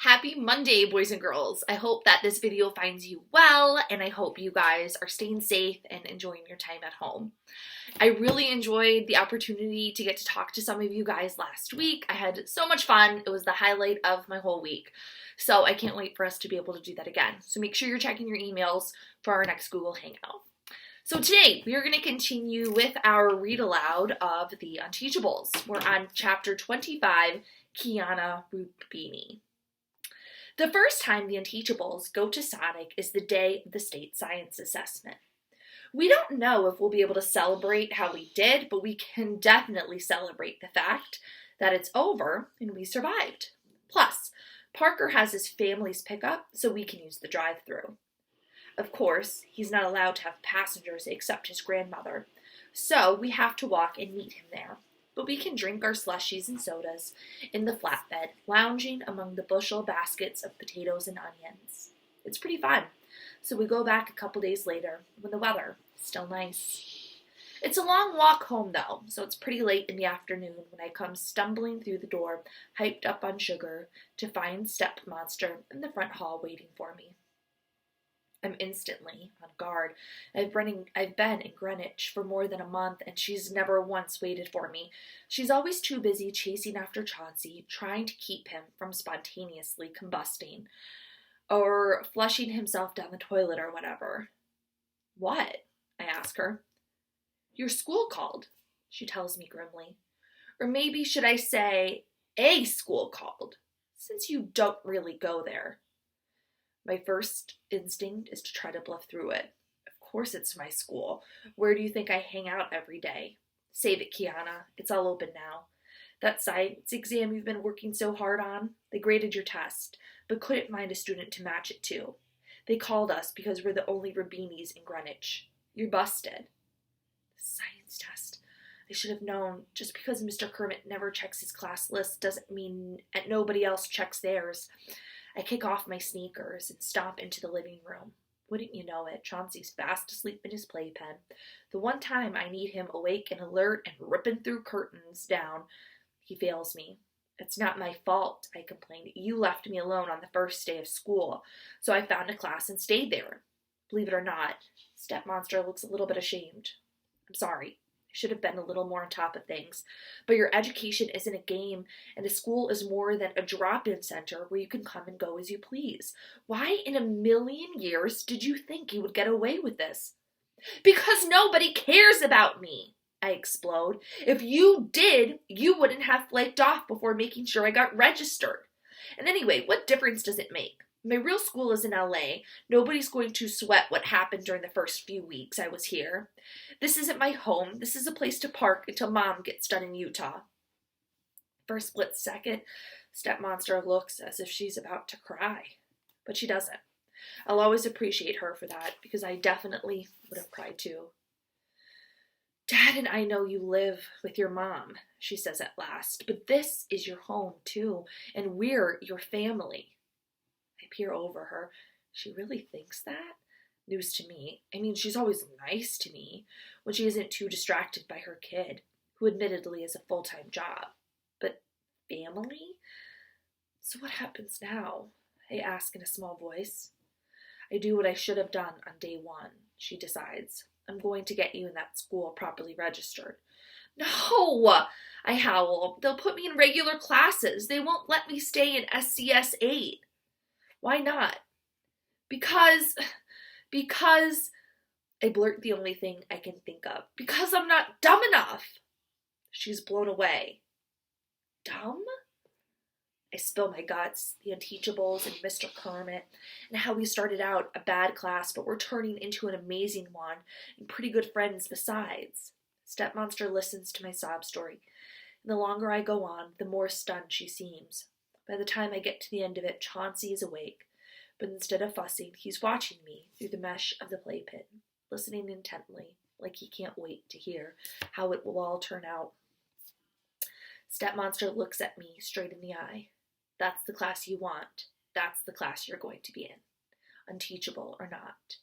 Happy Monday, boys and girls. I hope that this video finds you well, and I hope you guys are staying safe and enjoying your time at home. I really enjoyed the opportunity to get to talk to some of you guys last week. I had so much fun. It was the highlight of my whole week. So I can't wait for us to be able to do that again. So make sure you're checking your emails for our next Google Hangout. So today we are going to continue with our read aloud of the Unteachables. We're on chapter 25, Kiana Rubini. The first time the Unteachables go to Sonic is the day of the state science assessment. We don't know if we'll be able to celebrate how we did, but we can definitely celebrate the fact that it's over and we survived. Plus, Parker has his family's pickup, so we can use the drive-thru. Of course, he's not allowed to have passengers except his grandmother, so we have to walk and meet him there. But we can drink our slushies and sodas in the flatbed, lounging among the bushel baskets of potatoes and onions. It's pretty fun. So we go back a couple days later when the weather is still nice. It's a long walk home though, so it's pretty late in the afternoon when I come stumbling through the door, hyped up on sugar, to find Step Monster in the front hall waiting for me. I'm instantly on guard. I've been in Greenwich for more than a month, and she's never once waited for me. She's always too busy chasing after Chauncey, trying to keep him from spontaneously combusting or flushing himself down the toilet or whatever. What? I ask her. Your school called, she tells me grimly. Or maybe should I say, a school called, since you don't really go there. My first instinct is to try to bluff through it. Of course it's my school. Where do you think I hang out every day? Save it, Kiana. It's all open now. That science exam you've been working so hard on, they graded your test, but couldn't find a student to match it to. They called us because we're the only Rubinis in Greenwich. You're busted. The science test. I should have known. Just because Mr. Kermit never checks his class list doesn't mean that nobody else checks theirs. I kick off my sneakers and stomp into the living room. Wouldn't you know it, Chauncey's fast asleep in his playpen. The one time I need him awake and alert and ripping through curtains down, he fails me. It's not my fault, I complained. You left me alone on the first day of school, so I found a class and stayed there. Believe it or not, Step Monster looks a little bit ashamed. I'm sorry. Should have been a little more on top of things. But your education isn't a game, and a school is more than a drop-in center where you can come and go as you please. Why in a million years did you think you would get away with this? Because nobody cares about me, I explode. If you did, you wouldn't have flaked off before making sure I got registered. And anyway, what difference does it make? My real school is in LA. Nobody's going to sweat what happened during the first few weeks I was here. This isn't my home. This is a place to park until Mom gets done in Utah. For a split second, Step Monster looks as if she's about to cry. But she doesn't. I'll always appreciate her for that, because I definitely would have cried too. Dad and I know you live with your mom, she says at last, but this is your home too, and we're your family. I peer over her. She really thinks that? News to me. I mean, she's always nice to me when she isn't too distracted by her kid, who admittedly is a full-time job. But family? So what happens now? I ask in a small voice. I do what I should have done on day one, she decides. I'm going to get you in that school properly registered. No, I howl. They'll put me in regular classes. They won't let me stay in SCS 8. Why not? Because I blurt the only thing I can think of. Because I'm not dumb enough. She's blown away. Dumb? I spill my guts, the Unteachables and Mr. Kermit, and how we started out a bad class, but we're turning into an amazing one, and pretty good friends besides. Step Monster listens to my sob story, and the longer I go on, the more stunned she seems. By the time I get to the end of it, Chauncey is awake, but instead of fussing, he's watching me through the mesh of the playpen, listening intently, like he can't wait to hear how it will all turn out. Step Monster looks at me straight in the eye. That's the class you want. That's the class you're going to be in, unteachable or not.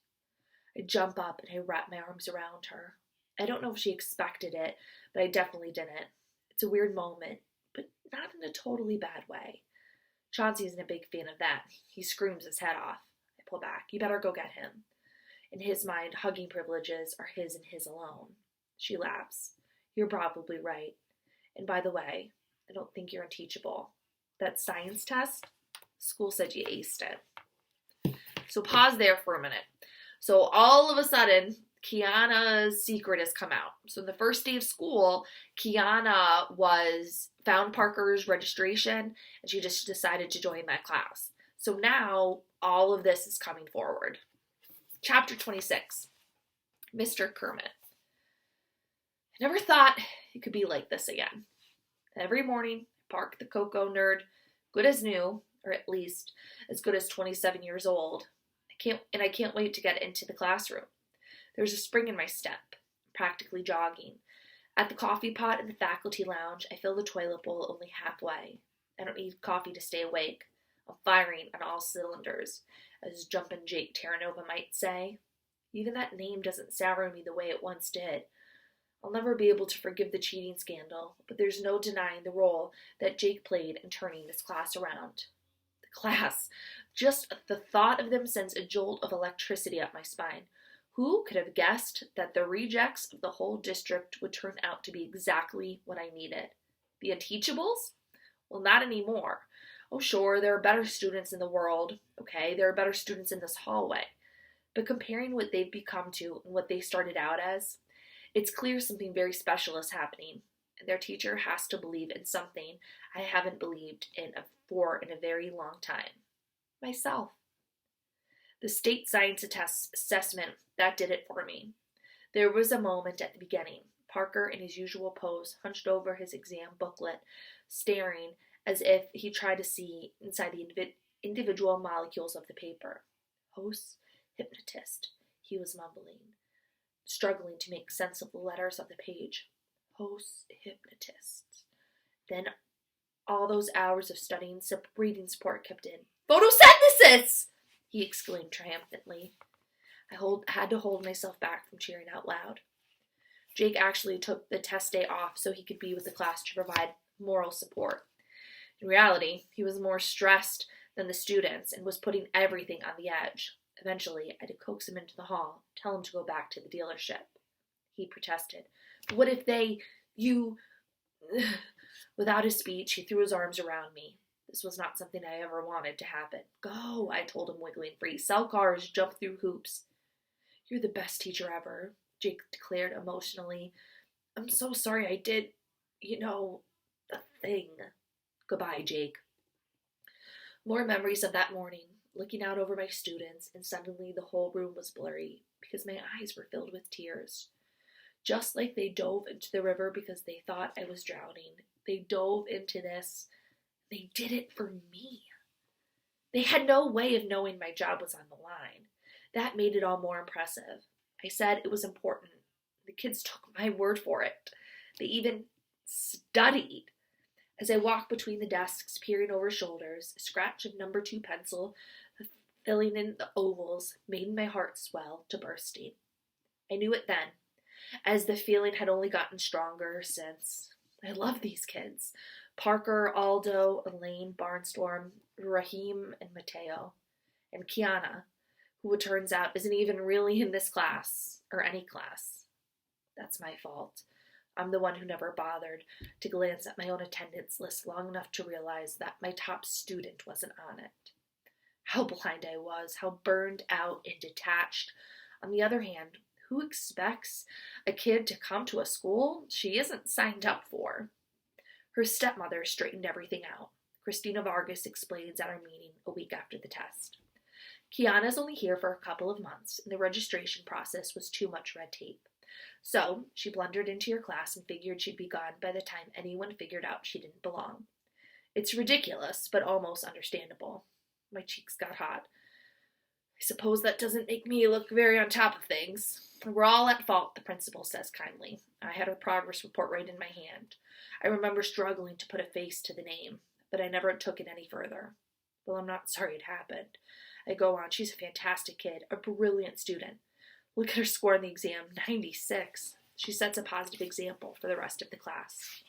I jump up and I wrap my arms around her. I don't know if she expected it, but I definitely didn't. It's a weird moment, but not in a totally bad way. Chauncey isn't a big fan of that. He screams his head off. I pull back. You better go get him. In his mind, hugging privileges are his and his alone. She laughs. You're probably right. And by the way, I don't think you're unteachable. That science test, school said you aced it. So pause there for a minute. So all of a sudden, Kiana's secret has come out. So the first day of school, Kiana found Parker's registration and she just decided to join that class. So now all of this is coming forward. Chapter 26, Mr. Kermit. I never thought it could be like this again. Every morning, Park the Cocoa nerd, good as new, or at least as good as 27 years old. I can't wait to get into the classroom. There's a spring in my step, practically jogging. At the coffee pot in the faculty lounge, I fill the toilet bowl only halfway. I don't need coffee to stay awake. I'm firing on all cylinders, as Jumpin' Jake Terranova might say. Even that name doesn't sour me the way it once did. I'll never be able to forgive the cheating scandal, but there's no denying the role that Jake played in turning this class around. The class. Just the thought of them sends a jolt of electricity up my spine. Who could have guessed that the rejects of the whole district would turn out to be exactly what I needed? The Unteachables? Well, not anymore. Oh, sure, there are better students in the world. Okay, there are better students in this hallway. But comparing what they've become to and what they started out as, it's clear something very special is happening. And their teacher has to believe in something I haven't believed in a very long time. Myself. The state science assessment, that did it for me. There was a moment at the beginning. Parker, in his usual pose, hunched over his exam booklet, staring as if he tried to see inside the individual molecules of the paper. Host, hypnotist, he was mumbling, struggling to make sense of the letters of the page. Host, hypnotist. Then all those hours of studying breathing support kept in. Photosynthesis! He exclaimed triumphantly. I had to hold myself back from cheering out loud. Jake actually took the test day off so he could be with the class to provide moral support. In reality, he was more stressed than the students and was putting everything on the edge. Eventually, I had to coax him into the hall, tell him to go back to the dealership. He protested. But what if you... Without a speech, he threw his arms around me. This was not something I ever wanted to happen. Go, I told him, wiggling free. Sell cars, jump through hoops. You're the best teacher ever, Jake declared emotionally. I'm so sorry I did, the thing. Goodbye, Jake. More memories of that morning, looking out over my students, and suddenly the whole room was blurry because my eyes were filled with tears. Just like they dove into the river because they thought I was drowning. They dove into this. They did it for me. They had no way of knowing my job was on the line. That made it all more impressive. I said it was important. The kids took my word for it. They even studied. As I walked between the desks, peering over shoulders, a scratch of number 2 pencil filling in the ovals made my heart swell to bursting. I knew it then, as the feeling had only gotten stronger since. I love these kids. Parker, Aldo, Elaine, Barnstorm, Raheem, and Mateo. And Kiana, who it turns out isn't even really in this class, or any class. That's my fault. I'm the one who never bothered to glance at my own attendance list long enough to realize that my top student wasn't on it. How blind I was, how burned out and detached. On the other hand, who expects a kid to come to a school she isn't signed up for? Her stepmother straightened everything out. Christina Vargas explains at our meeting a week after the test. Kiana's only here for a couple of months, and the registration process was too much red tape. So she blundered into your class and figured she'd be gone by the time anyone figured out she didn't belong. It's ridiculous, but almost understandable. My cheeks got hot. I suppose that doesn't make me look very on top of things. We're all at fault, the principal says kindly. I had her progress report right in my hand. I remember struggling to put a face to the name, but I never took it any further. Well, I'm not sorry it happened. I go on. She's a fantastic kid, a brilliant student. Look at her score on the exam, 96. She sets a positive example for the rest of the class.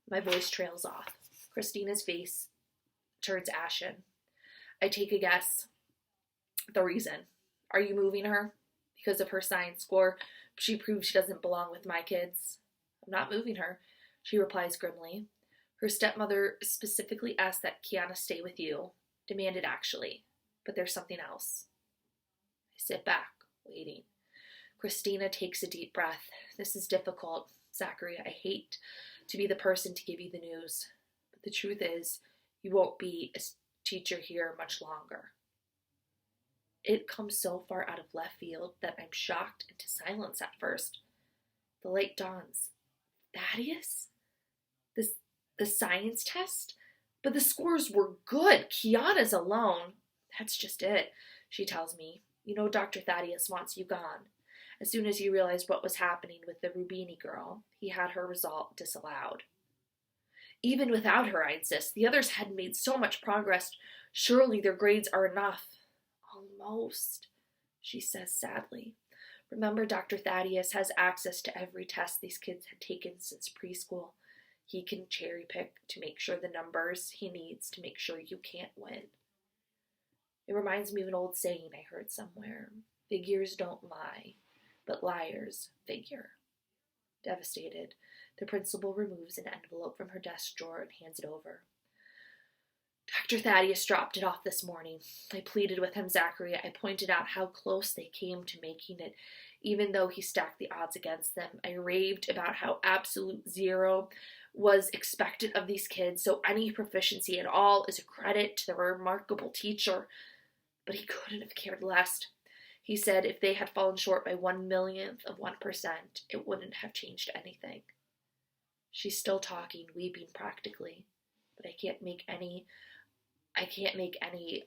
My voice trails off. Christina's face turns ashen. I take a guess. The reason. Are you moving her? Because of her science score, she proves she doesn't belong with my kids. I'm not moving her, she replies grimly. Her stepmother specifically asked that Kiana stay with you. Demanded, actually. But there's something else. I sit back, waiting. Christina takes a deep breath. This is difficult, Zachary. I hate to be the person to give you the news. But the truth is, you won't be a teacher here much longer. It comes so far out of left field that I'm shocked into silence at first. The light dawns. Thaddeus? The science test? But the scores were good. Kiana's alone. That's just it, she tells me. You know Dr. Thaddeus wants you gone. As soon as he realized what was happening with the Rubini girl, he had her result disallowed. Even without her, I insist. The others had made so much progress. Surely their grades are enough. Almost, she says sadly. Remember, Dr. Thaddeus has access to every test these kids had taken since preschool. He can cherry pick to make sure the numbers he needs to make sure you can't win. It reminds me of an old saying I heard somewhere. Figures don't lie, but liars figure. Devastated, the principal removes an envelope from her desk drawer and hands it over. Dr. Thaddeus dropped it off this morning. I pleaded with him, Zachary. I pointed out how close they came to making it, even though he stacked the odds against them. I raved about how absolute zero was expected of these kids, so any proficiency at all is a credit to the remarkable teacher. But he couldn't have cared less. He said if they had fallen short by 1/1,000,000th of 1%, it wouldn't have changed anything. She's still talking, weeping practically, but I can't make any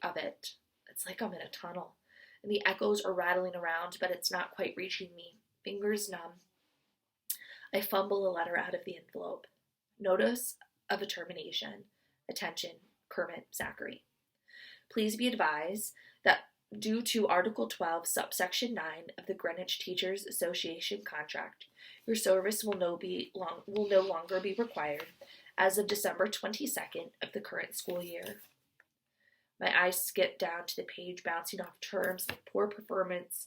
of it. It's like I'm in a tunnel, and the echoes are rattling around, but it's not quite reaching me. Fingers numb. I fumble a letter out of the envelope. Notice of a termination. Attention, Kermit Zachary. Please be advised that due to Article 12, subsection 9 of the Greenwich Teachers Association contract, your service will no longer be required as of December 22nd of the current school year. My eyes skip down to the page, bouncing off terms like poor performance,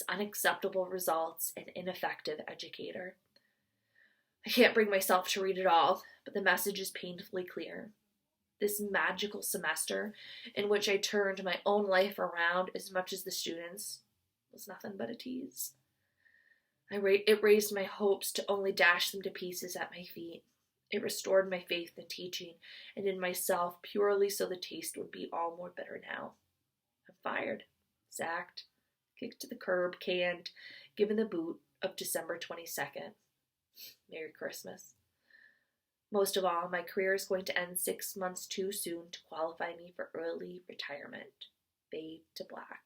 unacceptable results, and ineffective educator. I can't bring myself to read it all, but the message is painfully clear. This magical semester, in which I turned my own life around as much as the students, was nothing but a tease. It raised my hopes to only dash them to pieces at my feet. It restored my faith in teaching and in myself purely so the taste would be all more bitter now. I'm fired, sacked, kicked to the curb, canned, given the boot of December 22nd. Merry Christmas. Most of all, my career is going to end 6 months too soon to qualify me for early retirement. Fade to black.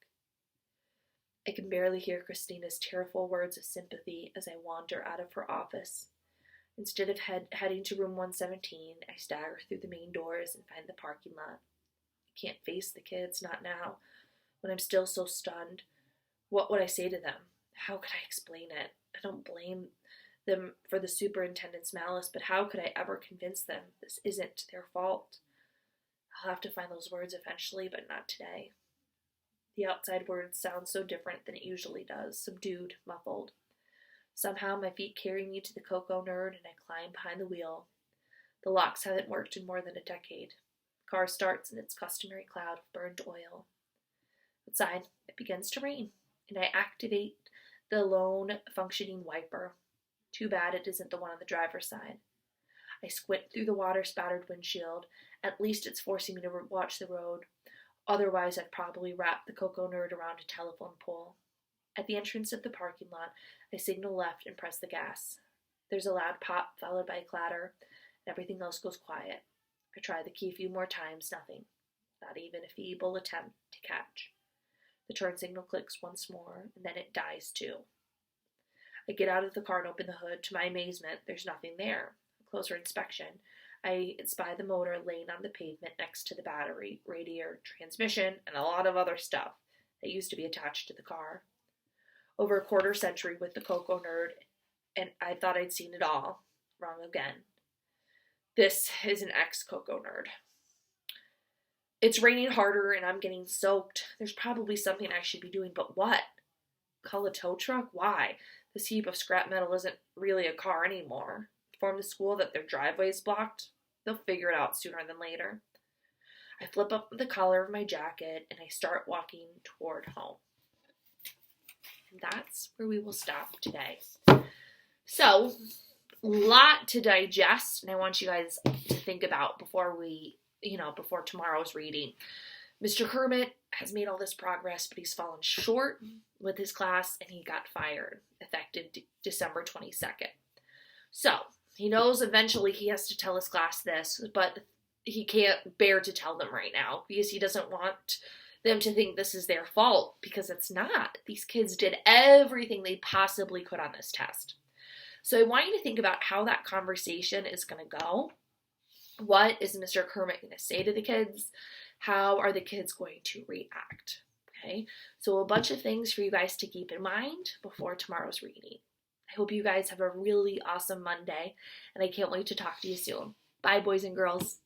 I can barely hear Christina's tearful words of sympathy as I wander out of her office. Instead of heading to room 117, I stagger through the main doors and find the parking lot. I can't face the kids, not now, when I'm still so stunned. What would I say to them? How could I explain it? I don't blame them for the superintendent's malice, but how could I ever convince them this isn't their fault? I'll have to find those words eventually, but not today. The outside words sound so different than it usually does, subdued, muffled. Somehow my feet carry me to the Cocoa Nerd and I climb behind the wheel. The locks haven't worked in more than a decade. The car starts in its customary cloud of burned oil. Outside, it begins to rain, and I activate the lone functioning wiper. Too bad it isn't the one on the driver's side. I squint through the water-spattered windshield. At least it's forcing me to watch the road. Otherwise, I'd probably wrap the Cocoa Nerd around a telephone pole. At the entrance of the parking lot, I signal left and press the gas. There's a loud pop followed by a clatter, and everything else goes quiet. I try the key a few more times, nothing. Not even a feeble attempt to catch. The turn signal clicks once more, and then it dies too. I get out of the car and open the hood. To my amazement, there's nothing there. A closer inspection, I spy the motor laying on the pavement next to the battery, radiator, transmission, and a lot of other stuff that used to be attached to the car. Over a quarter century with the Cocoa Nerd, and I thought I'd seen it all. Wrong again. This is an ex-Cocoa Nerd. It's raining harder and I'm getting soaked. There's probably something I should be doing, but what? Call a tow truck? Why? This heap of scrap metal isn't really a car anymore. Inform the school that their driveway's blocked. They'll figure it out sooner than later. I flip up the collar of my jacket and I start walking toward home. And that's where we will stop today. So, a lot to digest, and I want you guys to think about before tomorrow's reading. Mr. Kermit has made all this progress, but he's fallen short with his class, and he got fired, effective December 22nd. So, he knows eventually he has to tell his class this, but he can't bear to tell them right now because he doesn't want them to think this is their fault, because it's not. These kids did everything they possibly could on this test. So I want you to think about how that conversation is going to go. What is Mr. Kermit going to say to the kids? How are the kids going to react? Okay, so a bunch of things for you guys to keep in mind before tomorrow's reading. I hope you guys have a really awesome Monday, and I can't wait to talk to you soon. Bye, boys and girls.